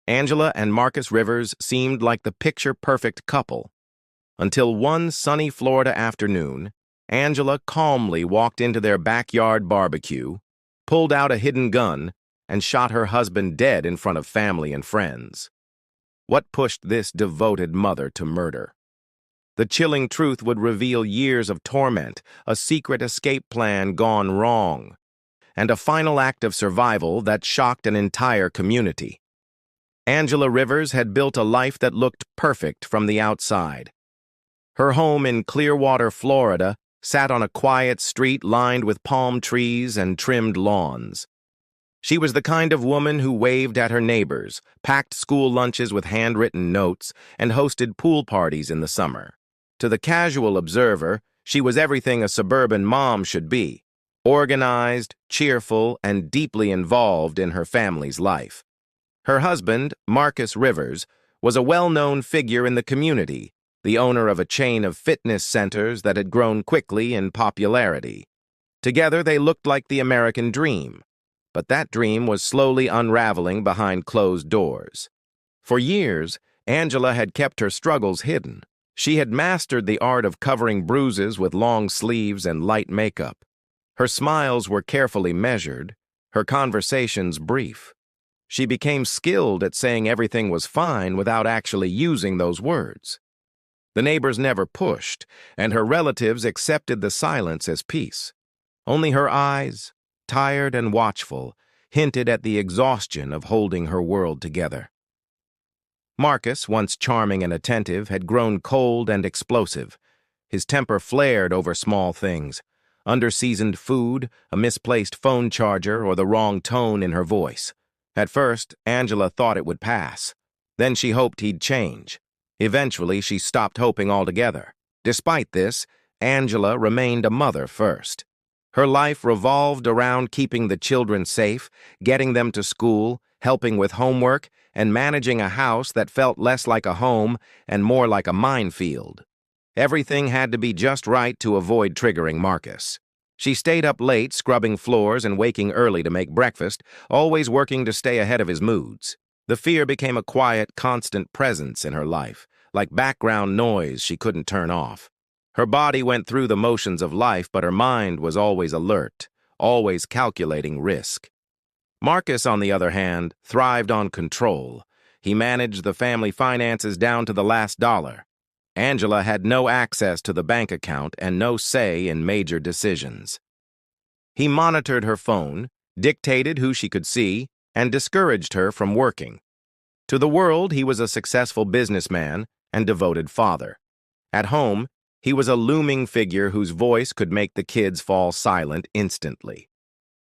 Angela and Marcus Rivers seemed like the picture-perfect couple, until one sunny Florida afternoon, Angela calmly walked into their backyard barbecue, pulled out a hidden gun, and shot her husband dead in front of family and friends. What pushed this devoted mother to murder? The chilling truth would reveal years of torment, a secret escape plan gone wrong, and a final act of survival that shocked an entire community. Angela Rivers had built a life that looked perfect from the outside. Her home in Clearwater, Florida, sat on a quiet street lined with palm trees and trimmed lawns. She was the kind of woman who waved at her neighbors, packed school lunches with handwritten notes, and hosted pool parties in the summer. To the casual observer, she was everything a suburban mom should be: organized, cheerful, and deeply involved in her family's life. Her husband, Marcus Rivers, was a well-known figure in the community, the owner of a chain of fitness centers that had grown quickly in popularity. Together, they looked like the American dream, but that dream was slowly unraveling behind closed doors. For years, Angela had kept her struggles hidden. She had mastered the art of covering bruises with long sleeves and light makeup. Her smiles were carefully measured, her conversations brief. She became skilled at saying everything was fine without actually using those words. The neighbors never pushed, and her relatives accepted the silence as peace. Only her eyes, tired and watchful, hinted at the exhaustion of holding her world together. Marcus, once charming and attentive, had grown cold and explosive. His temper flared over small things: under-seasoned food, a misplaced phone charger, or the wrong tone in her voice. At first, Angela thought it would pass. Then she hoped he'd change. Eventually, she stopped hoping altogether. Despite this, Angela remained a mother first. Her life revolved around keeping the children safe, getting them to school, helping with homework, and managing a house that felt less like a home and more like a minefield. Everything had to be just right to avoid triggering Marcus. She stayed up late, scrubbing floors and waking early to make breakfast, always working to stay ahead of his moods. The fear became a quiet, constant presence in her life, like background noise she couldn't turn off. Her body went through the motions of life, but her mind was always alert, always calculating risk. Marcus, on the other hand, thrived on control. He managed the family finances down to the last dollar. Angela had no access to the bank account and no say in major decisions. He monitored her phone, dictated who she could see, and discouraged her from working. To the world, he was a successful businessman and devoted father. At home, he was a looming figure whose voice could make the kids fall silent instantly.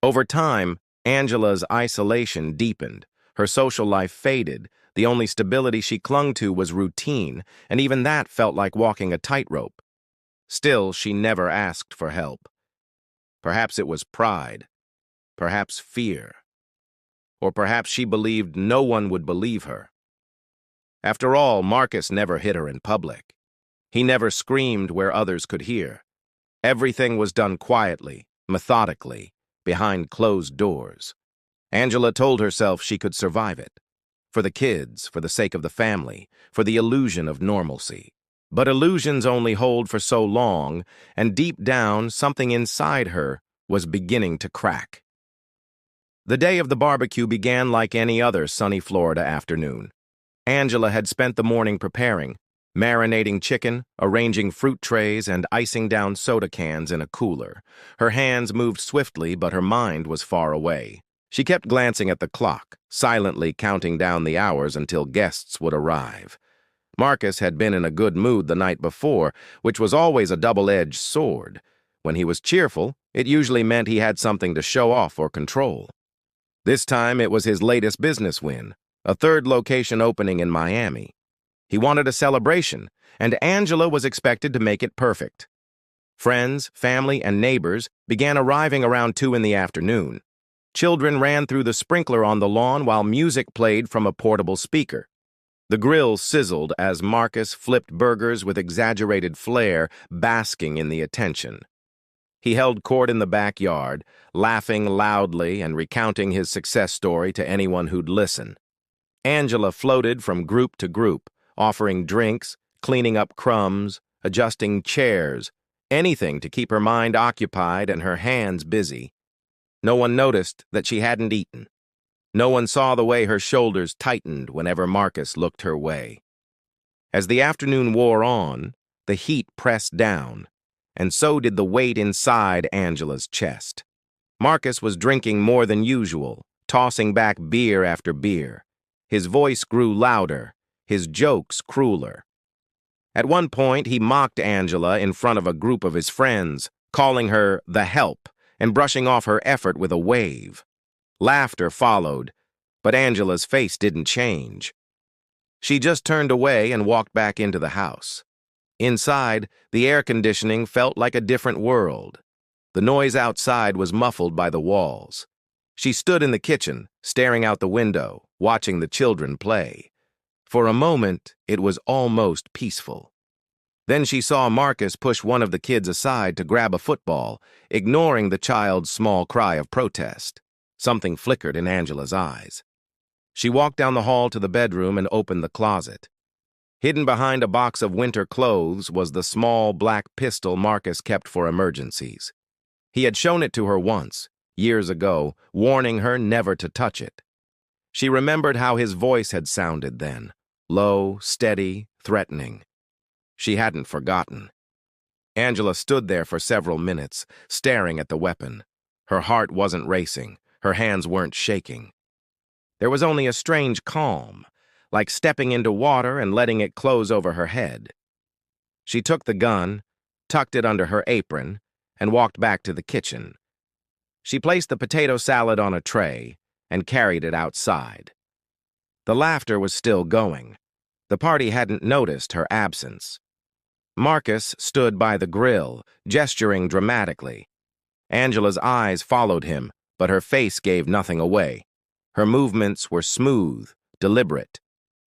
Over time, Angela's isolation deepened. Her social life faded. The only stability she clung to was routine, and even that felt like walking a tightrope. Still, she never asked for help. Perhaps it was pride, perhaps fear, or perhaps she believed no one would believe her. After all, Marcus never hit her in public. He never screamed where others could hear. Everything was done quietly, methodically, behind closed doors. Angela told herself she could survive it. For the kids, for the sake of the family, for the illusion of normalcy. But illusions only hold for so long, and deep down, something inside her was beginning to crack. The day of the barbecue began like any other sunny Florida afternoon. Angela had spent the morning preparing, marinating chicken, arranging fruit trays, and icing down soda cans in a cooler. Her hands moved swiftly, but her mind was far away. She kept glancing at the clock, silently counting down the hours until guests would arrive. Marcus had been in a good mood the night before, which was always a double-edged sword. When he was cheerful, it usually meant he had something to show off or control. This time it was his latest business win, a third location opening in Miami. He wanted a celebration, and Angela was expected to make it perfect. Friends, family, and neighbors began arriving around 2 in the afternoon. Children ran through the sprinkler on the lawn while music played from a portable speaker. The grill sizzled as Marcus flipped burgers with exaggerated flair, basking in the attention. He held court in the backyard, laughing loudly and recounting his success story to anyone who'd listen. Angela floated from group to group, offering drinks, cleaning up crumbs, adjusting chairs, anything to keep her mind occupied and her hands busy. No one noticed that she hadn't eaten. No one saw the way her shoulders tightened whenever Marcus looked her way. As the afternoon wore on, the heat pressed down, and so did the weight inside Angela's chest. Marcus was drinking more than usual, tossing back beer after beer. His voice grew louder, his jokes crueler. At one point, he mocked Angela in front of a group of his friends, calling her the help and brushing off her effort with a wave. Laughter followed, but Angela's face didn't change. She just turned away and walked back into the house. Inside, the air conditioning felt like a different world. The noise outside was muffled by the walls. She stood in the kitchen, staring out the window, watching the children play. For a moment, it was almost peaceful. Then she saw Marcus push one of the kids aside to grab a football, ignoring the child's small cry of protest. Something flickered in Angela's eyes. She walked down the hall to the bedroom and opened the closet. Hidden behind a box of winter clothes was the small black pistol Marcus kept for emergencies. He had shown it to her once, years ago, warning her never to touch it. She remembered how his voice had sounded then, low, steady, threatening. She hadn't forgotten. Angela stood there for several minutes, staring at the weapon. Her heart wasn't racing, her hands weren't shaking. There was only a strange calm, like stepping into water and letting it close over her head. She took the gun, tucked it under her apron, and walked back to the kitchen. She placed the potato salad on a tray and carried it outside. The laughter was still going. The party hadn't noticed her absence. Marcus stood by the grill, gesturing dramatically. Angela's eyes followed him, but her face gave nothing away. Her movements were smooth, deliberate.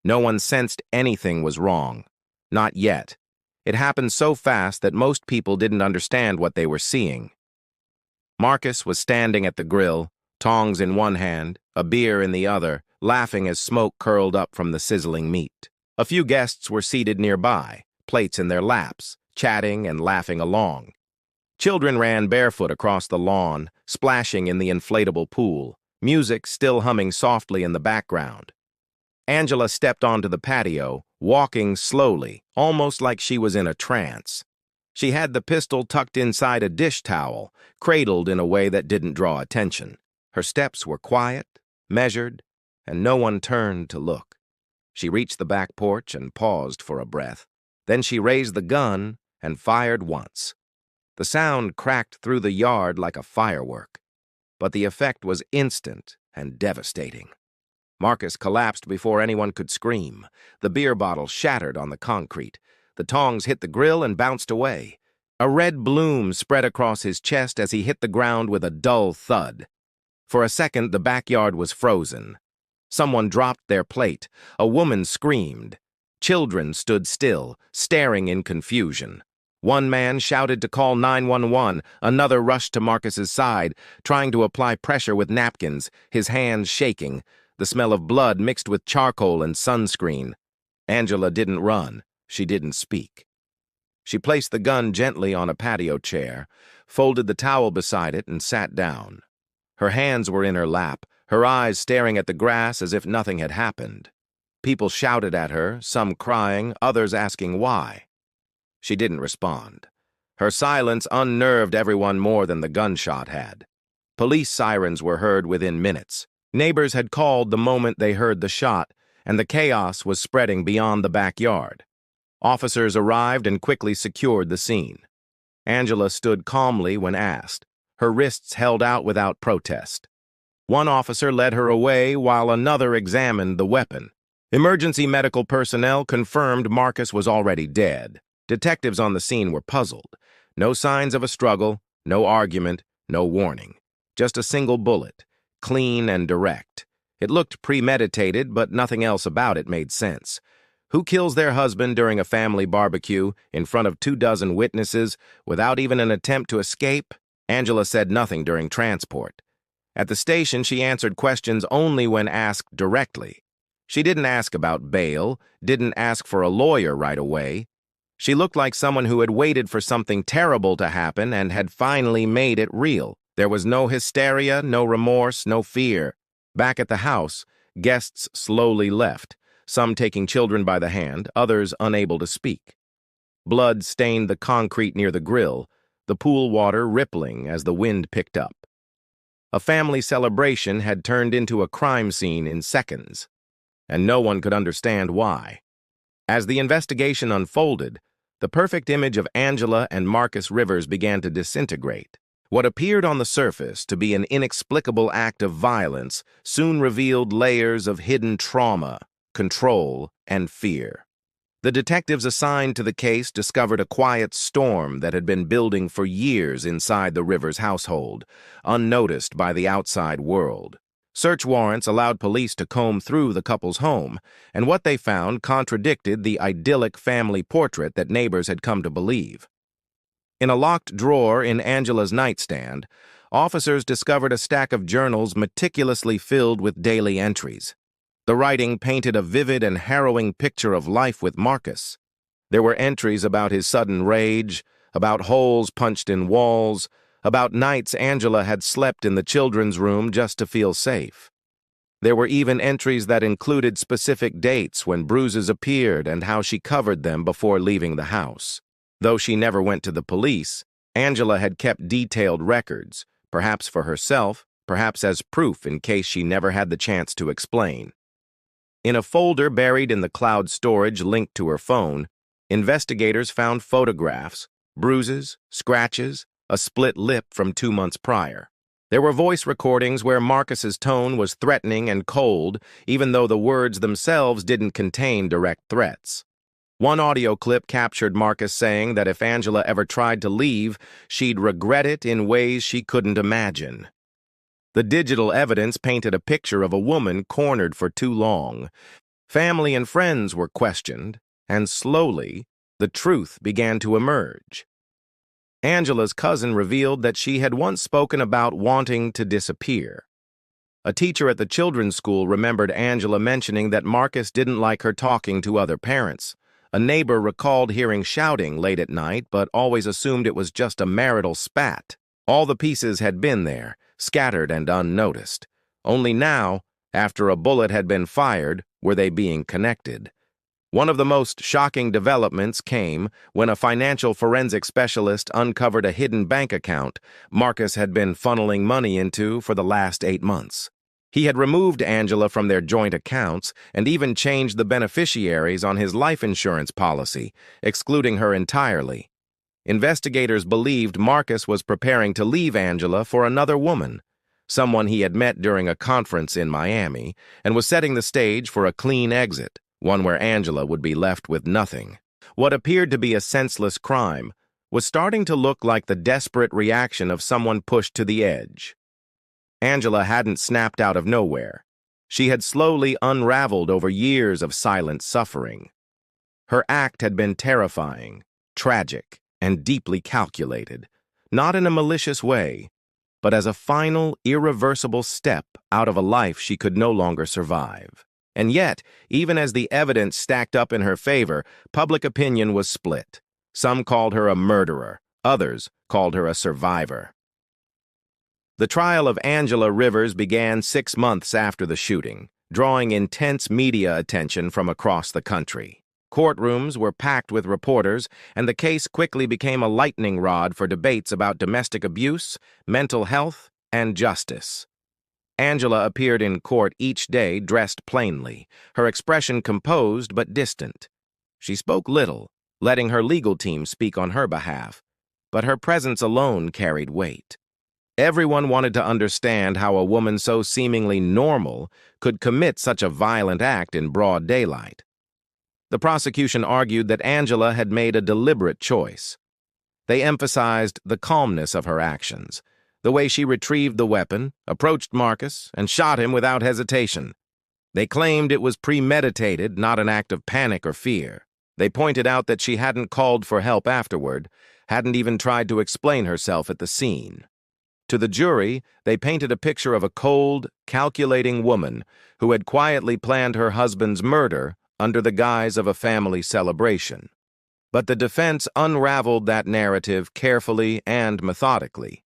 No one sensed anything was wrong. Not yet. It happened so fast that most people didn't understand what they were seeing. Marcus was standing at the grill, tongs in one hand, a beer in the other, laughing as smoke curled up from the sizzling meat. A few guests were seated nearby, plates in their laps, chatting and laughing along. Children ran barefoot across the lawn, splashing in the inflatable pool, music still humming softly in the background. Angela stepped onto the patio, walking slowly, almost like she was in a trance. She had the pistol tucked inside a dish towel, cradled in a way that didn't draw attention. Her steps were quiet, measured, and no one turned to look. She reached the back porch and paused for a breath. Then she raised the gun and fired once. The sound cracked through the yard like a firework, but the effect was instant and devastating. Marcus collapsed before anyone could scream. The beer bottle shattered on the concrete. The tongs hit the grill and bounced away. A red bloom spread across his chest as he hit the ground with a dull thud. For a second, the backyard was frozen. Someone dropped their plate. A woman screamed. Children stood still, staring in confusion. One man shouted to call 911. Another rushed to Marcus's side, trying to apply pressure with napkins, his hands shaking. The smell of blood mixed with charcoal and sunscreen. Angela didn't run. She didn't speak. She placed the gun gently on a patio chair, folded the towel beside it, and sat down. Her hands were in her lap, her eyes staring at the grass as if nothing had happened. People shouted at her, some crying, others asking why. She didn't respond. Her silence unnerved everyone more than the gunshot had. Police sirens were heard within minutes. Neighbors had called the moment they heard the shot, and the chaos was spreading beyond the backyard. Officers arrived and quickly secured the scene. Angela stood calmly when asked, her wrists held out without protest. One officer led her away while another examined the weapon. Emergency medical personnel confirmed Marcus was already dead. Detectives on the scene were puzzled. No signs of a struggle, no argument, no warning. Just a single bullet, clean and direct. It looked premeditated, but nothing else about it made sense. Who kills their husband during a family barbecue in front of 24 witnesses without even an attempt to escape? Angela said nothing during transport. At the station, she answered questions only when asked directly. She didn't ask about bail, didn't ask for a lawyer right away. She looked like someone who had waited for something terrible to happen and had finally made it real. There was no hysteria, no remorse, no fear. Back at the house, guests slowly left, some taking children by the hand, others unable to speak. Blood stained the concrete near the grill, the pool water rippling as the wind picked up. A family celebration had turned into a crime scene in seconds, and no one could understand why. As the investigation unfolded, the perfect image of Angela and Marcus Rivers began to disintegrate. What appeared on the surface to be an inexplicable act of violence soon revealed layers of hidden trauma, control, and fear. The detectives assigned to the case discovered a quiet storm that had been building for years inside the Rivers household, unnoticed by the outside world. Search warrants allowed police to comb through the couple's home, and what they found contradicted the idyllic family portrait that neighbors had come to believe. In a locked drawer in Angela's nightstand, officers discovered a stack of journals meticulously filled with daily entries. The writing painted a vivid and harrowing picture of life with Marcus. There were entries about his sudden rage, about holes punched in walls, about nights Angela had slept in the children's room just to feel safe. There were even entries that included specific dates when bruises appeared and how she covered them before leaving the house. Though she never went to the police, Angela had kept detailed records, perhaps for herself, perhaps as proof in case she never had the chance to explain. In a folder buried in the cloud storage linked to her phone, investigators found photographs, bruises, scratches, a split lip from 2 months prior. There were voice recordings where Marcus's tone was threatening and cold, even though the words themselves didn't contain direct threats. One audio clip captured Marcus saying that if Angela ever tried to leave, she'd regret it in ways she couldn't imagine. The digital evidence painted a picture of a woman cornered for too long. Family and friends were questioned, and slowly, the truth began to emerge. Angela's cousin revealed that she had once spoken about wanting to disappear. A teacher at the children's school remembered Angela mentioning that Marcus didn't like her talking to other parents. A neighbor recalled hearing shouting late at night, but always assumed it was just a marital spat. All the pieces had been there, scattered and unnoticed. Only now, after a bullet had been fired, were they being connected. One of the most shocking developments came when a financial forensic specialist uncovered a hidden bank account Marcus had been funneling money into for the last 8 months. He had removed Angela from their joint accounts and even changed the beneficiaries on his life insurance policy, excluding her entirely. Investigators believed Marcus was preparing to leave Angela for another woman, someone he had met during a conference in Miami, and was setting the stage for a clean exit, one where Angela would be left with nothing. What appeared to be a senseless crime was starting to look like the desperate reaction of someone pushed to the edge. Angela hadn't snapped out of nowhere. She had slowly unraveled over years of silent suffering. Her act had been terrifying, tragic, and deeply calculated, not in a malicious way, but as a final, irreversible step out of a life she could no longer survive. And yet, even as the evidence stacked up in her favor, public opinion was split. Some called her a murderer, others called her a survivor. The trial of Angela Rivers began 6 months after the shooting, drawing intense media attention from across the country. Courtrooms were packed with reporters, and the case quickly became a lightning rod for debates about domestic abuse, mental health, and justice. Angela appeared in court each day dressed plainly, her expression composed but distant. She spoke little, letting her legal team speak on her behalf, but her presence alone carried weight. Everyone wanted to understand how a woman so seemingly normal could commit such a violent act in broad daylight. The prosecution argued that Angela had made a deliberate choice. They emphasized the calmness of her actions, the way she retrieved the weapon, approached Marcus, and shot him without hesitation. They claimed it was premeditated, not an act of panic or fear. They pointed out that she hadn't called for help afterward, hadn't even tried to explain herself at the scene. To the jury, they painted a picture of a cold, calculating woman who had quietly planned her husband's murder under the guise of a family celebration. But the defense unraveled that narrative carefully and methodically.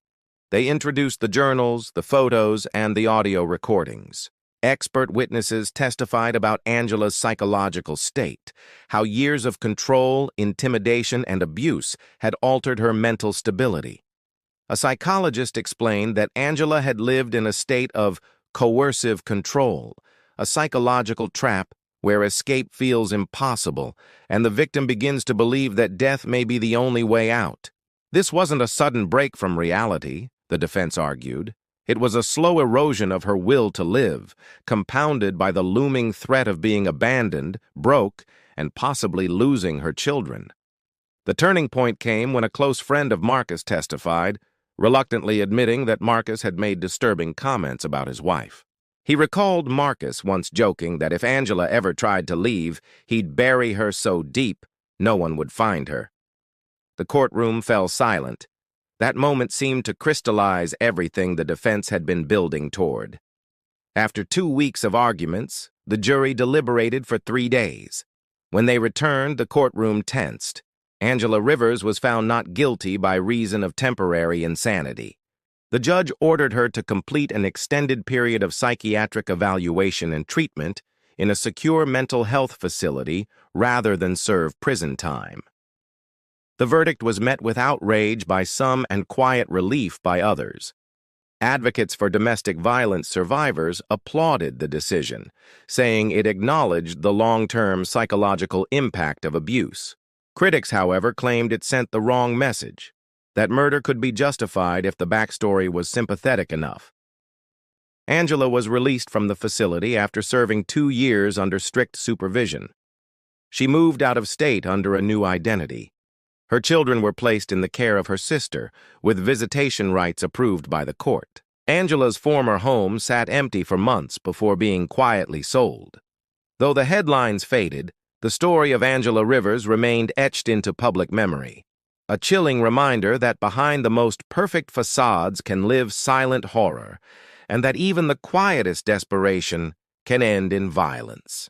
They introduced the journals, the photos, and the audio recordings. Expert witnesses testified about Angela's psychological state, how years of control, intimidation, and abuse had altered her mental stability. A psychologist explained that Angela had lived in a state of coercive control, a psychological trap where escape feels impossible, and the victim begins to believe that death may be the only way out. This wasn't a sudden break from reality, the defense argued. It was a slow erosion of her will to live, compounded by the looming threat of being abandoned, broke, and possibly losing her children. The turning point came when a close friend of Marcus testified, reluctantly admitting that Marcus had made disturbing comments about his wife. He recalled Marcus once joking that if Angela ever tried to leave, he'd bury her so deep no one would find her. The courtroom fell silent. That moment seemed to crystallize everything the defense had been building toward. After 2 weeks of arguments, the jury deliberated for 3 days. When they returned, the courtroom tensed. Angela Rivers was found not guilty by reason of temporary insanity. The judge ordered her to complete an extended period of psychiatric evaluation and treatment in a secure mental health facility rather than serve prison time. The verdict was met with outrage by some and quiet relief by others. Advocates for domestic violence survivors applauded the decision, saying it acknowledged the long-term psychological impact of abuse. Critics, however, claimed it sent the wrong message, that murder could be justified if the backstory was sympathetic enough. Angela was released from the facility after serving 2 years under strict supervision. She moved out of state under a new identity. Her children were placed in the care of her sister, with visitation rights approved by the court. Angela's former home sat empty for months before being quietly sold. Though the headlines faded, the story of Angela Rivers remained etched into public memory, a chilling reminder that behind the most perfect facades can live silent horror, and that even the quietest desperation can end in violence.